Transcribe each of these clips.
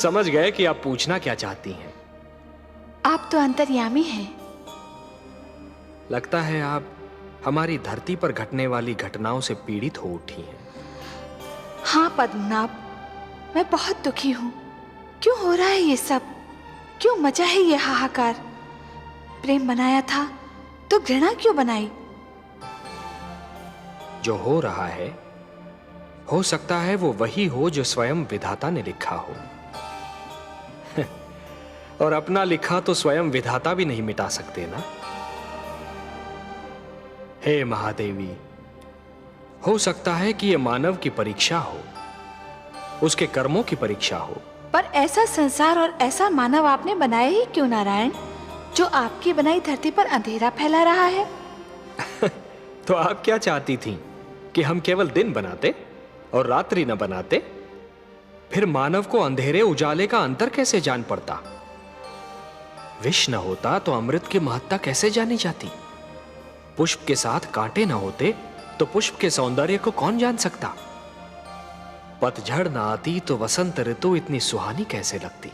समझ गए कि आप पूछना क्या चाहती हैं। आप तो अंतर्यामी हैं। लगता है आप हमारी धरती पर घटने वाली घटनाओं से पीड़ित हो उठी हैं। हाँ पद्मनाभ, मैं बहुत दुखी हूँ। क्यों हो रहा है ये सब? क्यों मचा है ये हाहाकार? प्रेम बनाया था तो घृणा क्यों बनाई? जो हो रहा है, हो सकता है वो वही हो जो स्वयं विधाता ने लिखा हो। और अपना लिखा तो स्वयं विधाता भी नहीं मिटा सकते ना। हे महादेवी, हो सकता है कि यह मानव की परीक्षा हो, उसके कर्मों की परीक्षा हो। पर ऐसा संसार और ऐसा मानव आपने बनाया ही क्यों नारायण, जो आपकी बनाई धरती पर अंधेरा फैला रहा है? तो आप क्या चाहती थीं कि हम केवल दिन बनाते और रात्रि न बनाते? फिर मानव को अंधेरे उजाले का अंतर कैसे जान पड़ता? विष न होता तो अमृत की महत्ता कैसे जानी जाती? पुष्प के साथ कांटे न होते तो पुष्प के सौंदर्य को कौन जान सकता? पतझड़ न आती तो वसंत ऋतु इतनी सुहानी कैसे लगती?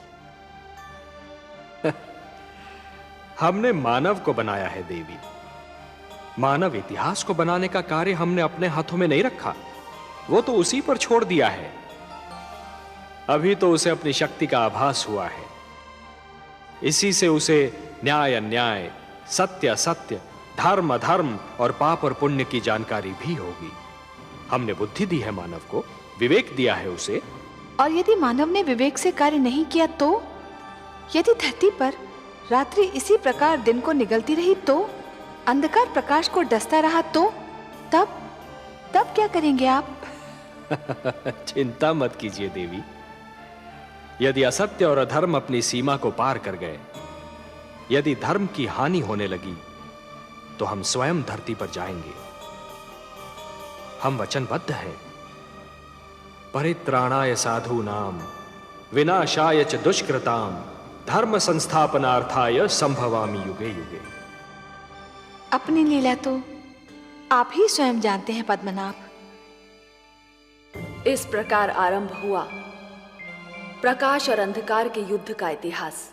हमने मानव को बनाया है देवी। मानव इतिहास को बनाने का कार्य हमने अपने हाथों में नहीं रखा, वो तो उसी पर छोड़ दिया है। अभी तो उसे अपनी शक्ति का आभास हुआ है। इसी से उसे न्याय अन्याय, सत्य असत्य, धर्म अधर्म और पाप और पुण्य की जानकारी भी होगी। हमने बुद्धि दी है मानव को, विवेक दिया है उसे। और यदि मानव ने विवेक से कार्य नहीं किया तो? यदि धरती पर रात्रि इसी प्रकार दिन को निगलती रही तो? अंधकार प्रकाश को डसता रहा तो? तब क्या करेंगे आप? चिंता मत कीजिए देवी। यदि असत्य और अधर्म अपनी सीमा को पार कर गए, यदि धर्म की हानि होने लगी, तो हम स्वयं धरती पर जाएंगे। हम वचनबद्ध हैं। परित्राणाय साधूनाम विनाशाय च दुष्कृताम धर्म संस्थापनार्थाय संभवामि युगे युगे। अपनी लीला तो आप ही स्वयं जानते हैं पद्मनाभ। इस प्रकार आरंभ हुआ प्रकाश और अंधकार के युद्ध का इतिहास।